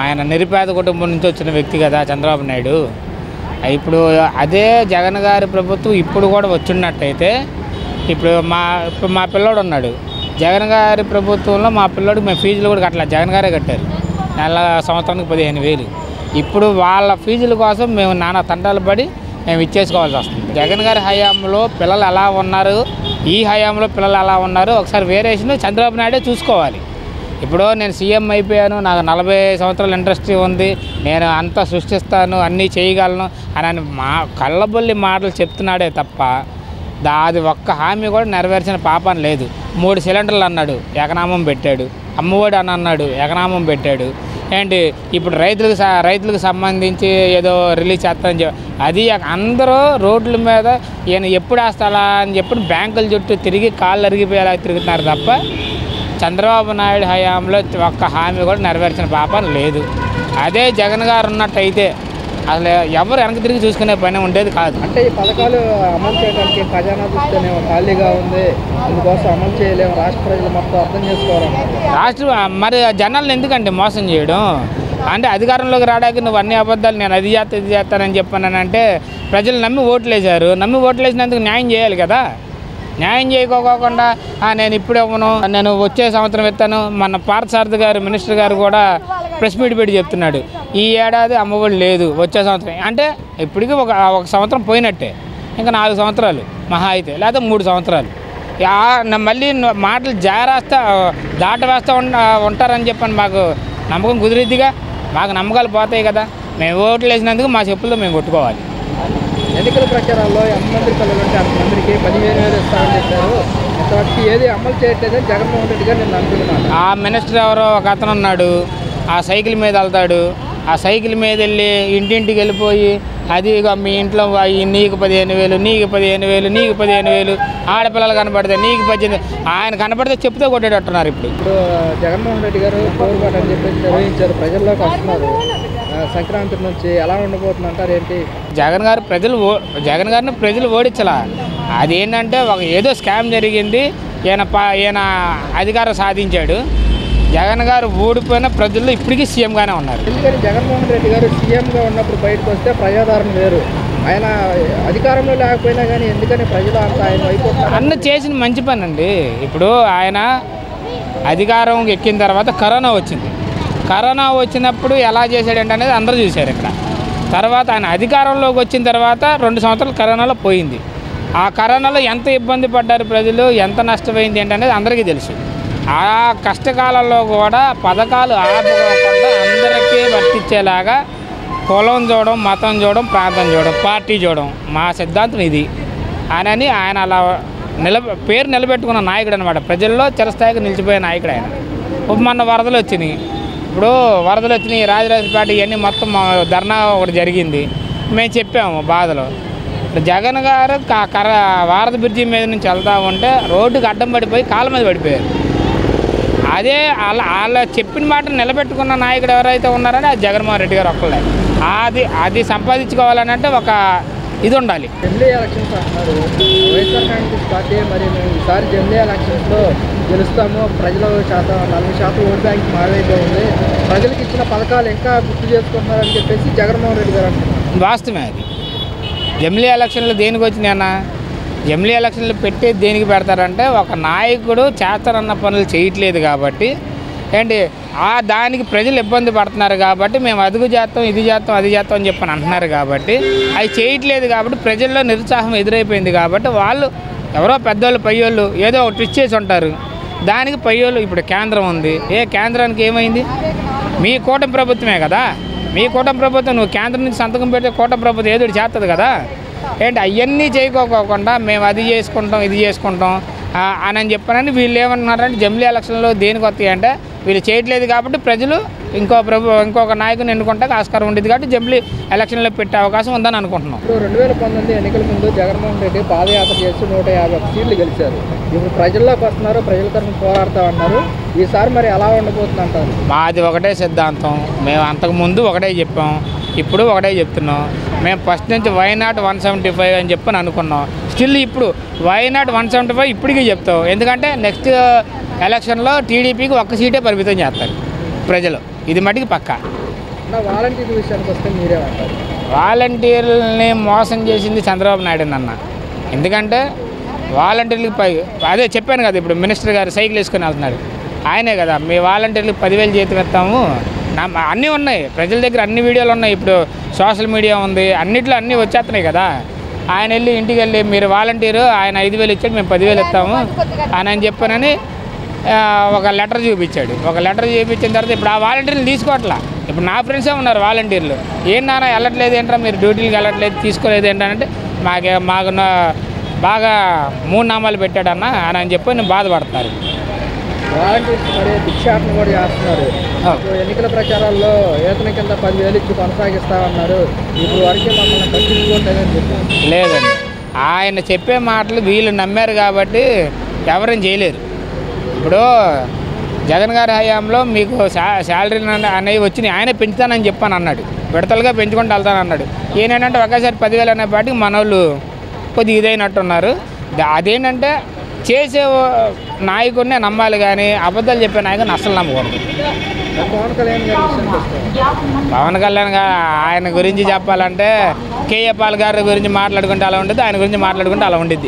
ఆయన నిరుపేద కుటుంబం నుంచి వచ్చిన వ్యక్తి కదా చంద్రబాబు నాయుడు. ఇప్పుడు అదే జగన్ గారి ప్రభుత్వం ఇప్పుడు కూడా వచ్చినట్టయితే ఇప్పుడు మా పిల్లోడు ఉన్నాడు. జగన్ గారి ప్రభుత్వంలో మా పిల్లోడికి మేము ఫీజులు కూడా కట్టలేదు, జగన్ గారే కట్టారు. సంవత్సరానికి 15,000. ఇప్పుడు వాళ్ళ ఫీజుల కోసం మేము నానా తంటాలు పడి మేము ఇచ్చేసుకోవాల్సి వస్తుంది. జగన్ గారి హయాంలో పిల్లలు ఎలా ఉన్నారు, ఈ హయాంలో పిల్లలు ఎలా ఉన్నారు ఒకసారి వేరియేషన్ చంద్రబాబు నాయుడే చూసుకోవాలి. ఇప్పుడు నేను సీఎం అయిపోయాను, నాకు 40 సంవత్సరాల ఇండస్ట్రీ ఉంది, నేను అంతా సృష్టిస్తాను, అన్నీ చేయగలను అని మా కళ్ళబొల్లి మాటలు చెప్తున్నాడే తప్ప అది ఒక్క హామీ కూడా నెరవేర్చిన పాపం లేదు. 3 సిలిండర్లు అన్నాడు, ఎకనామం పెట్టాడు. అమ్మఒడి అని అన్నాడు, ఎకనామం పెట్టాడు. ఏంటి ఇప్పుడు రైతులకు సంబంధించి ఏదో రిలీజ్ చేస్తానని అది అందరూ రోడ్ల మీద ఈయన ఎప్పుడు వేస్తాలా అని చెప్పి బ్యాంకుల చుట్టూ తిరిగి కాళ్ళు అరిగిపోయేలా తిరుగుతున్నారు తప్ప చంద్రబాబు నాయుడు హయాంలో ఒక్క హామీ కూడా నెరవేర్చిన పాపం లేదు. అదే జగన్ గారు ఉన్నట్టయితే అసలు ఎవరు వెనక్కి తిరిగి చూసుకునే పని ఉండేది కాదు. అంటే ఈ పథకాలు అమలు చేయడానికి ఖజానా చూస్తేనే ఖాళీగా ఉంది, అందుకోసం అమలు చేయలేము, రాష్ట్ర ప్రజలు మొత్తం అర్థం చేసుకోవాలి. మరి జనాలను ఎందుకంటే మోసం చేయడం? అంటే అధికారంలోకి రావడానికి నువ్వు అన్ని అబద్ధాలు నేను అది చేస్తానని చెప్పానంటే ప్రజలు నమ్మి ఓట్లు వేశారు. నమ్మి ఓట్లు వేసినందుకు న్యాయం చేయాలి కదా. న్యాయం చేయకోకుండా నేను ఇప్పుడు ఇవ్వను, నేను వచ్చే సంవత్సరం ఇస్తాను. మన పార్థసారథి గారు మినిస్టర్ గారు కూడా ప్రెస్ మీట్ పెట్టి చెప్తున్నాడు, ఈ ఏడాది అమ్మఒడి లేదు, వచ్చే సంవత్సరం. అంటే ఇప్పటికీ ఒక సంవత్సరం పోయినట్టే, ఇంకా 4 సంవత్సరాలు మహా అయితే, లేకపోతే 3 సంవత్సరాలు. మళ్ళీ మాటలు దాట వేస్తూ ఉంటారని చెప్పని మాకు నమ్మకం కుదిరిద్దిగా. మాకు నమ్మకాలు పోతాయి కదా. మేము ఓట్లు వేసినందుకు మా చెప్పులతో మేము కొట్టుకోవాలి. ఎన్నికల ప్రచారాల్లో ఎంతమంది పిల్లలు ఉంటే అంతమందికి 15,000 ఇస్తామని చెప్పారు. ఇంతవరకు ఏది అమలు చేయట్లేదని జగన్మోహన్ రెడ్డి గారు నేను అనుకుంటున్నాను. ఆ మినిస్టర్ ఎవరో ఒక అతను ఉన్నాడు, ఆ సైకిల్ మీద వెళ్తాడు. ఆ సైకిల్ మీద వెళ్ళి ఇంటింటికి వెళ్ళిపోయి అది మీ ఇంట్లో నీకు 15,000, నీకు 15,000, నీకు 15,000, ఆడపిల్లలు కనపడితే నీకు 18,000, ఆయన కనపడితే చెప్తే కొట్టేటట్టున్నారు. ఇప్పుడు జగన్మోహన్ రెడ్డి గారు కోరుబాటు అని చెప్పేసి నిర్వహించారు, ప్రజల్లోకి వస్తున్నారు. సంక్రాంతి నుంచి ఎలా ఉండబోతుంది అంటారు ఏంటి? జగన్ గారిని ప్రజలు ఓడించలా. అదేంటంటే ఏదో స్కామ్ జరిగింది, ఈయన అధికారం సాధించాడు. జగన్ గారు ఓడిపోయిన ప్రజల్లో ఇప్పటికీ సీఎంగానే ఉన్నారు. ఎందుకని జగన్మోహన్ రెడ్డి గారు సీఎంగా ఉన్నప్పుడు బయటకు వస్తే ప్రజాదరణ వేరు, ఆయన అధికారంలో లేకపోయినా కానీ ఎందుకని ప్రజలు అంతా ఆయన అయిపోతున్నారు? అన్న చేసిన మంచి పని అండి. ఇప్పుడు ఆయన అధికారం ఎక్కిన తర్వాత కరోనా వచ్చింది. కరోనా వచ్చినప్పుడు ఎలా చేశాడంటే అనేది అందరూ చూశారు ఇక్కడ. తర్వాత ఆయన అధికారంలోకి వచ్చిన తర్వాత 2 సంవత్సరాలు కరోనాలో పోయింది. ఆ కరోనాలో ఎంత ఇబ్బంది పడ్డారు ప్రజలు, ఎంత నష్టపోయింది ఏంటనేది అందరికీ తెలుసు. ఆ కష్టకాలంలో కూడా పథకాలు ఆపకుండా అందరికీ వర్తించేలాగా కులం చూడడం, మతం చూడడం, ప్రాంతం చూడడం, పార్టీ చూడడం మా సిద్ధాంతం ఇది అని ఆయన అలా పేరు నిలబెట్టుకున్న నాయకుడు అనమాట. ప్రజల్లో చిరస్థాయిగా నిలిచిపోయే నాయకుడు ఆయన. మొన్న వరదలు వచ్చినాయి. ఇప్పుడు వరదలు వచ్చినాయి, రాజరాజపేట ఇవన్నీ మొత్తం ధర్నా ఒకటి జరిగింది. మేము చెప్పాము బాధలు. జగన్ గారు వారధ బ్రిడ్జి మీద నుంచి వెళ్తూ ఉంటే రోడ్డుకి అడ్డం పడిపోయి కాళ్ళ మీద పడిపోయారు. అదే వాళ్ళ చెప్పిన మాట నిలబెట్టుకున్న నాయకుడు ఎవరైతే ఉన్నారని అది జగన్మోహన్ రెడ్డి గారు ఒక్కలే. అది సంపాదించుకోవాలని అంటే ఒక ఇది ఉండాలి. జమిలీ ఎలక్షన్స్ అంటున్నారు వైఎస్ఆర్ కాంగ్రెస్ పార్టీ. మరి మేము ఈసారి జమిలీ ఎలక్షన్స్లో గెలుస్తాము, ప్రజల శాతం 40% ఓట్ బ్యాంక్ మారైపోయింది, ప్రజలకు ఇచ్చిన పథకాలు ఇంకా గుర్తు చేసుకుంటున్నారని చెప్పేసి జగన్మోహన్ రెడ్డి గారు అంటున్నారు. వాస్తవమే అది. జమిలీ ఎలక్షన్లు దేనికి వచ్చినాయి అన్న? జమిలీ ఎలక్షన్లు పెట్టేది దేనికి పెడతారంటే ఒక నాయకుడు చేస్తారన్న పనులు చేయట్లేదు కాబట్టి దానికి ప్రజలు ఇబ్బంది పడుతున్నారు కాబట్టి మేము అది చేస్తాం, ఇది చేస్తాం, అది చేస్తాం అని చెప్పని అంటున్నారు కాబట్టి అవి చేయట్లేదు కాబట్టి ప్రజల్లో నిరుత్సాహం ఎదురైపోయింది కాబట్టి వాళ్ళు ఎవరో పెద్దోళ్ళు పయ్యోళ్ళు ఏదో ఒక ట్విస్ట్ చేసి ఉంటారు. దానికి పయ్యోళ్ళు ఇప్పుడు కేంద్రం ఉంది. కేంద్రానికి ఏమైంది? మీ కూటమి ప్రభుత్వమే కదా. మీ కూటమి ప్రభుత్వం నువ్వు కేంద్రం నుంచి సంతకం పెడితే కూటమి ప్రభుత్వం ఏదో చేస్తుంది కదా. అవన్నీ చేయకోకుండా మేము అది చేసుకుంటాం, ఇది చేసుకుంటాం అని చెప్పానని వీళ్ళు ఏమంటున్నారంటే జమిలీ ఎలక్షన్లో దేనికి వస్తాయి అంటే వీళ్ళు చేయట్లేదు కాబట్టి ప్రజలు ఇంకొక నాయకుని ఎన్నుకుంటాక ఆస్కారం ఉండేది కాబట్టి జమిలీ ఎలక్షన్లో పెట్టే అవకాశం ఉందని అనుకుంటున్నాం. ఇప్పుడు 2019 ఎన్నికల ముందు జగన్మోహన్ రెడ్డి పాదయాత్ర చేసి 151 సీట్లు గెలిచారు. ఇప్పుడు ప్రజల్లోకి వస్తున్నారు, ప్రజల తరఫున పోరాడతామన్నారు. ఈసారి మరి ఎలా ఉండబోతుంది అంటారు? మాది ఒకటే సిద్ధాంతం. మేము అంతకుముందు ఒకటే చెప్పాం, ఇప్పుడు ఒకటే చెప్తున్నాం. మేము ఫస్ట్ నుంచి వైనాట్ 175 అని చెప్పని అనుకున్నాం. స్టిల్ ఇప్పుడు వైనాట్ 175 ఇప్పటికీ చెప్తాం. ఎందుకంటే నెక్స్ట్ ఎలక్షన్లో టీడీపీకి 1 సీటే పరిమితం చేస్తారు ప్రజలు. ఇది మటుకు పక్కా. నా వాలంటీర్ విషయానికి వస్తే మీరేమంటారు? వాలంటీర్లని మోసం చేసింది చంద్రబాబు నాయుడు అన్న. ఎందుకంటే వాలంటీర్లకి అదే చెప్పాను కదా, ఇప్పుడు మినిస్టర్ గారు సైకిల్ వేసుకొని వెళ్తున్నారు, ఆయనే కదా మీ వాలంటీర్లకు 10,000 జీతం ఇస్తాము, అన్నీ ఉన్నాయి ప్రజల దగ్గర, అన్ని వీడియోలు ఉన్నాయి, ఇప్పుడు సోషల్ మీడియా ఉంది, అన్నిట్లో అన్నీ వచ్చేస్తున్నాయి కదా. ఆయన వెళ్ళి ఇంటికి వెళ్ళి మీరు వాలంటీరు, ఆయన 5,000 ఇచ్చాడు, మేము 10,000 ఇస్తాము అని చెప్పానని ఒక లెటర్ చూపించాడు. ఒక లెటర్ చూపించిన తర్వాత ఇప్పుడు ఆ వాలంటీర్లు తీసుకోవట్లా. ఇప్పుడు నా ఫ్రెండ్సే ఉన్నారు వాలంటీర్లు, ఏం నాన్న వెళ్ళట్లేదు ఏంట్రా, మీరు డ్యూటీలకు వెళ్ళట్లేదు, తీసుకోలేదు ఏంటంటే మాకు బాగా 3 నామాలు పెట్టాడన్న అని చెప్పి నేను బాధపడతారు. వాలంటీర్స్ మరి భిక్షాటన కూడా చేస్తున్నారు. ఎన్నికల ప్రచారాల్లో వేతన కింద 10,000 ఇచ్చి కొనసాగిస్తామన్నారు, ఇప్పుడు వరకే మమ్మల్ని పట్టించుకోవట్లేదని చెప్పారు. లేదండి, ఆయన చెప్పే మాటలు వీళ్ళు నమ్మారు కాబట్టి ఎవరేం చేయలేరు. ఇప్పుడు జగన్ గారి హయాంలో మీకు శాలరీలు అనేవి వచ్చినాయి, ఆయనే పెంచుతానని చెప్పాను అన్నాడు, విడతలుగా పెంచుకుంటూ వెళ్తానన్నాడు. ఏంటంటే ఒకేసారి 10,000 అనే పాటికి మన వాళ్ళు కొద్దిగా ఇదైనట్టున్నారు. అదేంటంటే చేసే నాయకుడినే నమ్మాలి కానీ అబద్ధాలు చెప్పే నాయకుడిని అస్సలు నమ్మకూడదు. పవన్ కళ్యాణ్ గారు ఆయన గురించి చెప్పాలంటే కేఏ పాల్ గారి గురించి మాట్లాడుకుంటే అలా ఉంటుంది, ఆయన గురించి మాట్లాడుకుంటే అలా ఉండిద్ది.